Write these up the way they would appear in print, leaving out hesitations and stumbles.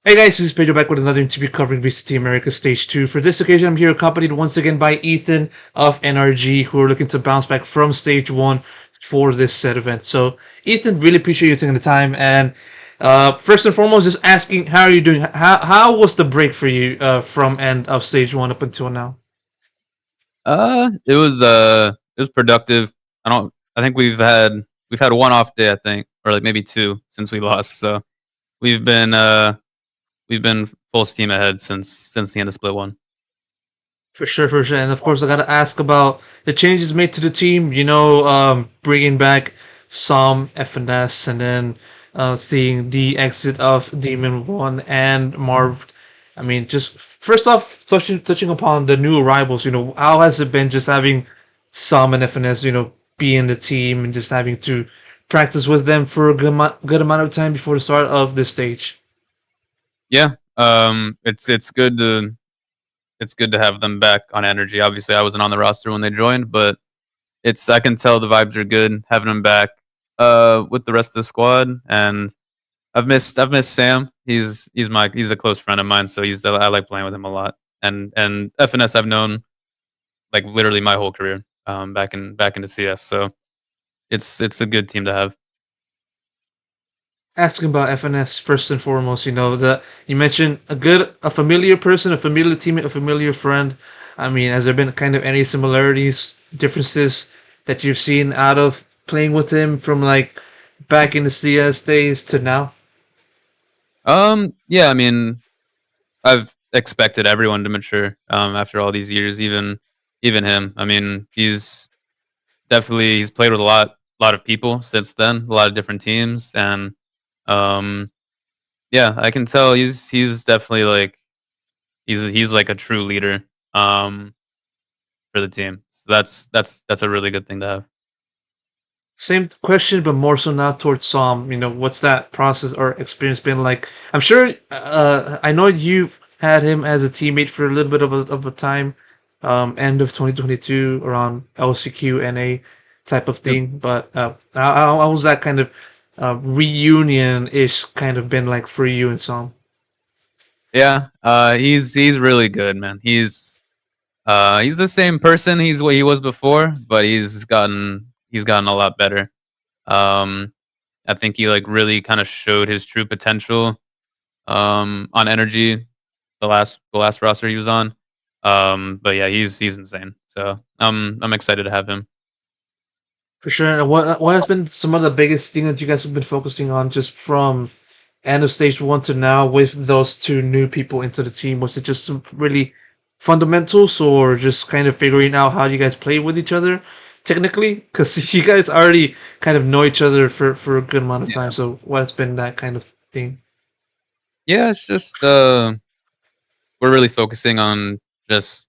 Hey guys, this is Pedro back with another interview covering VCT America Stage 2. For this occasion, I'm here accompanied once again by Ethan of NRG, who are looking to bounce back from Stage 1 for this set event. So, Ethan, really appreciate you taking the time. And first and foremost, just asking, how are you doing? How was the break for you from end of Stage 1 up until now? It was productive. I think we've had one off day, I think, or like maybe two since we lost. So we've been uh we've been full steam ahead since the end of split one. For sure, for sure. And of course, I got to ask about the changes made to the team. Bringing back some FNS and then seeing the exit of Demon One and Marv. I mean, just first off, touching upon the new arrivals. How has it been just having some and FNS, be in the team and just having to practice with them for a good amount of time before the start of this stage? Yeah. It's good to have them back on energy. Obviously, I wasn't on the roster when they joined, but it's I can tell the vibes are good having them back with the rest of the squad. And I've missed Sam. He's a close friend of mine, so he's I like playing with him a lot. And FNS I've known like literally my whole career, back into CS. So it's a good team to have. Asking about FNS first and foremost, that you mentioned a familiar person, a familiar teammate, a familiar friend. I mean, has there been kind of any similarities, differences that you've seen out of playing with him from like back in the CS days to now? Yeah, I mean, I've expected everyone to mature after all these years, even him. I mean, he's played with a lot of people since then, a lot of different teams, and um, yeah, I can tell he's definitely like he's like a true leader um for the team. So that's a really good thing to have. Same question, but more so now towards Psalm. What's that process or experience been like? I'm sure. I know you've had him as a teammate for a little bit of a time. End of 2022, around LCQ NA type of Yep. thing. But how was that kind of reunion ish kind of been like for you and Psalm? Yeah, he's really good, man. He's the same person he's what he was before, but he's gotten a lot better. Um, I think he like really kind of showed his true potential on energy the last roster he was on. But yeah, he's insane. So I'm excited to have him. For sure. And what has been some of the biggest thing that you guys have been focusing on just from end of stage 1 to now with those two new people into the team? Was it just some really fundamentals or just kind of figuring out how you guys play with each other technically? Because you guys already kind of know each other for a good amount of time. Yeah. So what has been that kind of thing? Yeah, it's just we're really focusing on just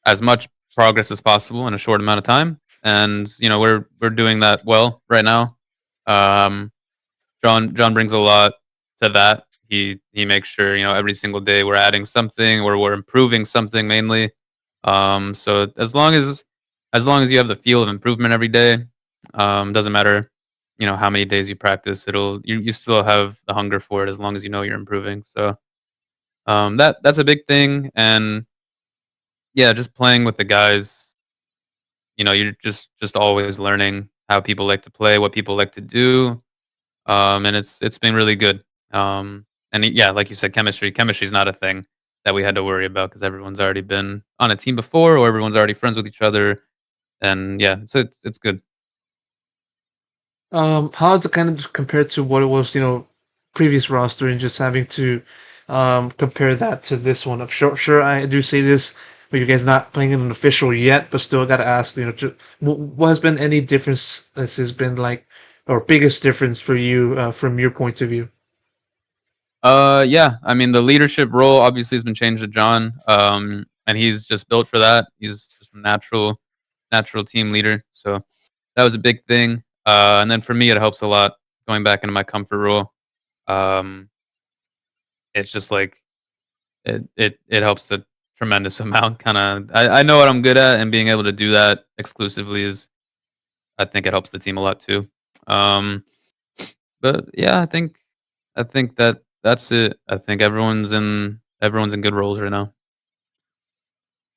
as much progress as possible in a short amount of time, and we're doing that well right now. Um, John brings a lot to that. He makes sure every single day we're adding something or we're improving something mainly. So as long as you have the feel of improvement every day, doesn't matter how many days you practice. You still have the hunger for it as long as you know you're improving. So that's a big thing, and yeah, just playing with the guys. You're just always learning how people like to play, what people like to do, and it's been really good. And yeah, like you said, chemistry is not a thing that we had to worry about because everyone's already been on a team before, or everyone's already friends with each other, and yeah, it's good. How does it kind of compare to what it was, previous roster and just having to compare that to this one? I'm sure I do say this, but you guys not playing an official yet, but still got to ask, what has been any difference that has been like, or biggest difference for you from your point of view? Yeah, I mean the leadership role obviously has been changed to John, and he's just built for that. He's just a natural team leader, so that was a big thing. And then for me, it helps a lot going back into my comfort role. Um, it's just like it helps a tremendous amount. Kind of, I know what I'm good at, and being able to do that exclusively is, I think, it helps the team a lot too. Um, but yeah, I think that's it. I think everyone's in good roles right now.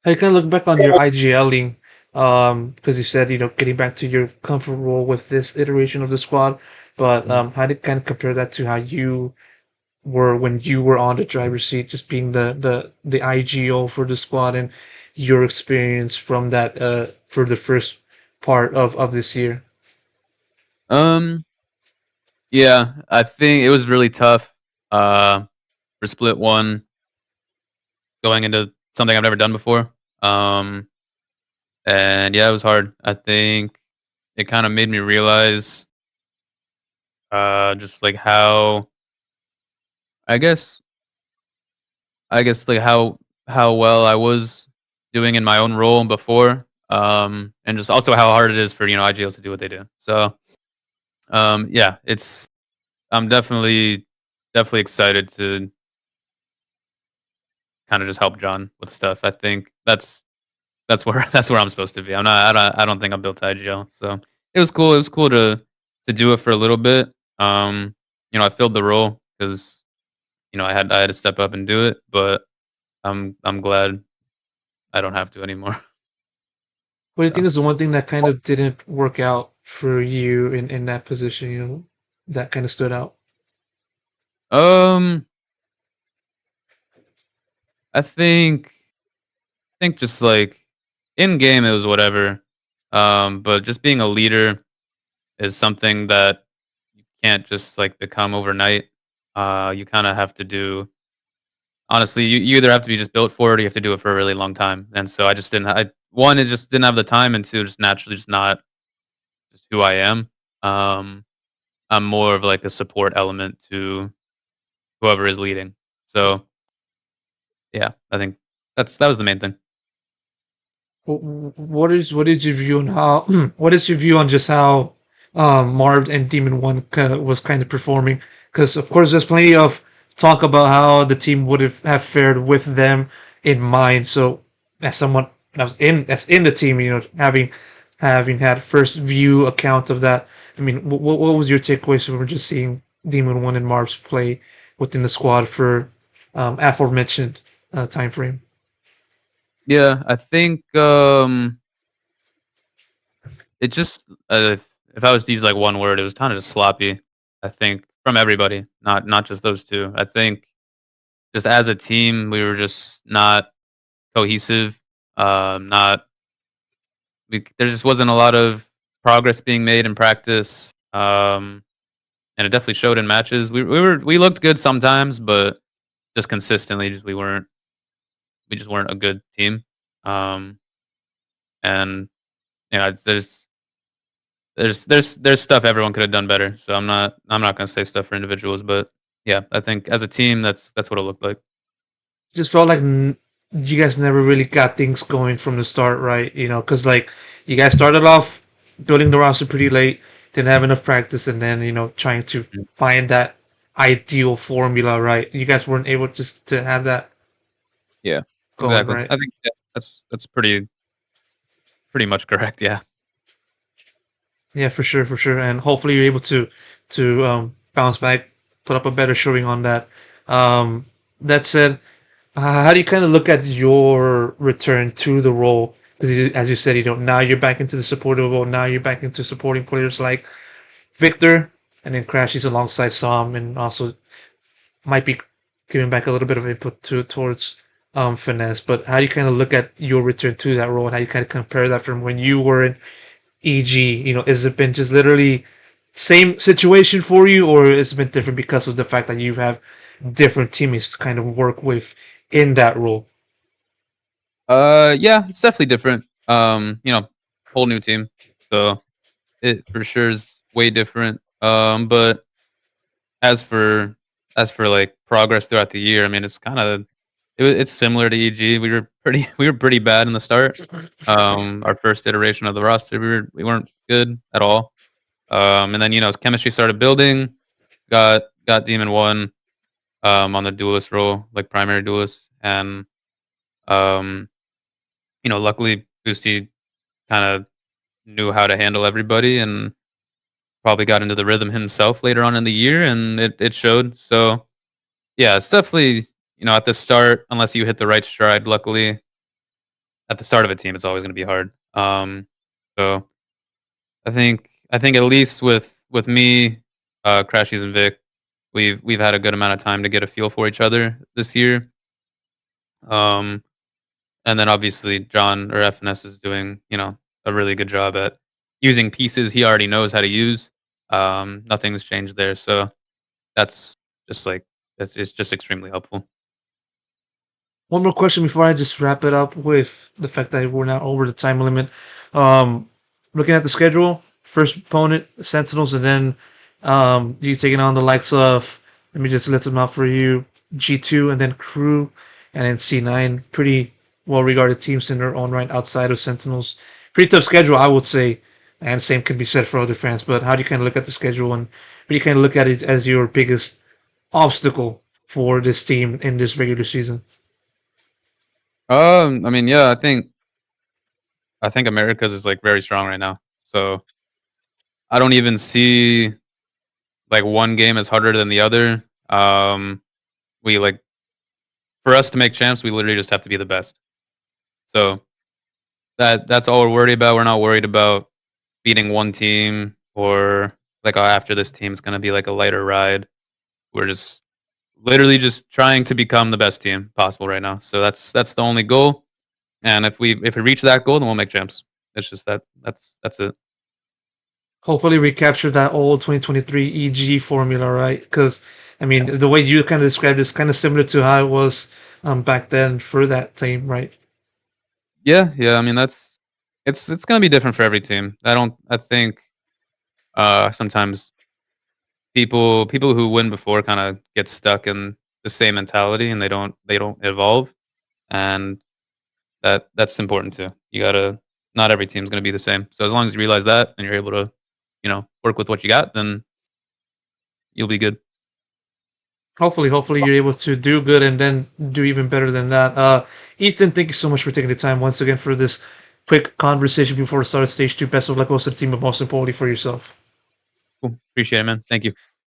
I kind of look back on your IGLing, because you said getting back to your comfort role with this iteration of the squad, but Mhm. how did kind of compare that to how you were when you were on the driver's seat, just being the IGO for the squad, and your experience from that for the first part of this year. Um, yeah, I think it was really tough for split one going into something I've never done before. Um, and yeah, it was hard. I think it kind of made me realize just like how I guess like how well I was doing in my own role before. And just also how hard it is for IGLs to do what they do. So yeah, I'm definitely excited to kind of just help John with stuff. I think that's where that's where I'm supposed to be. I don't think I'm built to IGL. So it was cool. It was cool to do it for a little bit. I filled the role because I had to step up and do it, but I'm glad I don't have to anymore. What do you So think is the one thing that kind of didn't work out for you in that position? That kind of stood out. um I think just like in game it was whatever. But just being a leader is something that you can't just like become overnight. You kind of have to do honestly, you either have to be just built for it or you have to do it for a really long time. And so I just didn't I one, it just didn't have the time, and two, just naturally just not just who I am. Um I'm more of like a support element to whoever is leading. So yeah, I think that was the main thing. What is your view on how what is your view on just how Marv and Demon One was kind of performing? Because of course there's plenty of talk about how the team would have fared with them in mind. So as someone that's in the team, having had first view account of that, I mean, what was your takeaways from just seeing Demon One and Marv's play within the squad for aforementioned time frame? Yeah, I think it just if I was to use like one word, it was kind of just sloppy. I think from everybody, not just those two. I think just as a team, we were just not cohesive. Not there just wasn't a lot of progress being made in practice. And it definitely showed in matches. We looked good sometimes, but just consistently, we just weren't a good team. Um, and there's stuff everyone could have done better. So I'm not gonna say stuff for individuals, but yeah, I think as a team, that's what it looked like. Just felt like you guys never really got things going from the start, right? Because like you guys started off building the roster pretty late, didn't have enough practice, and then trying to Mm. find that ideal formula, right? You guys weren't able just to have that Yeah, going, exactly. right? I think that's pretty much correct. Yeah. Yeah, for sure, and hopefully you're able to bounce back, put up a better showing on that. That said, how do you kind of look at your return to the role? Because as you said, now you're back into the supportive role. Now you're back into supporting players like Victor, and then Crash is alongside Sam, and also might be giving back a little bit of input towards finesse. But how do you kind of look at your return to that role, and how you kind of compare that from when you were in EG? Has it been just literally same situation for you, or has it been different because of the fact that you have different teammates to kind of work with in that role? Yeah, it's definitely different. Whole new team, so it for sure is way different. But as for like progress throughout the year, I mean, it's similar to EG. We were pretty bad in the start. Our first iteration of the roster, we weren't good at all. And then as chemistry started building, got Demon One on the duelist role, like primary duelist, and um, luckily Boosty kind of knew how to handle everybody and probably got into the rhythm himself later on in the year, and it showed. So Yeah, it's definitely, at the start, unless you hit the right stride, luckily, at the start of a team, it's always gonna be hard. So I think at least with me, Crashies and Vic, we've had a good amount of time to get a feel for each other this year. Um, and then obviously John or FNS is doing, a really good job at using pieces he already knows how to use. Nothing's changed there, so that's just like it's just extremely helpful. One more question before I just wrap it up with the fact that we're now over the time limit. Um, Looking at the schedule, first opponent Sentinels, and then you taking on the likes of. Let me just list them out for you: G2, and then Crew, and then C9. Pretty well regarded teams in their own right outside of Sentinels. Pretty tough schedule, I would say, and same can be said for other fans. But how do you kind of look at the schedule, and what do you kind of look at it as your biggest obstacle for this team in this regular season? I mean, yeah, I think America's is like very strong right now. So I don't even see like one game is harder than the other. We like for us to make champs, we literally just have to be the best. So that's all we're worried about. We're not worried about beating one team or like after this team's gonna be like a lighter ride. We're just literally just trying to become the best team possible right now. So that's the only goal. And if we reach that goal, then we'll make champs. It's just that's it. Hopefully recapture that old 2023 EG formula, right? Because I mean, the way you kind of described it is kind of similar to how it was back then for that team, right? Yeah, yeah. I mean it's gonna be different for every team. I think sometimes people who win before kind of get stuck in the same mentality and they don't evolve, and that's important too. You gotta not every team's gonna be the same. So as long as you realize that and you're able to, work with what you got, then you'll be good. Hopefully you're able to do good and then do even better than that. Ethan, thank you so much for taking the time once again for this quick conversation before we start stage two. Best of luck, also the team, but most importantly for yourself. Cool. Appreciate it, man. Thank you.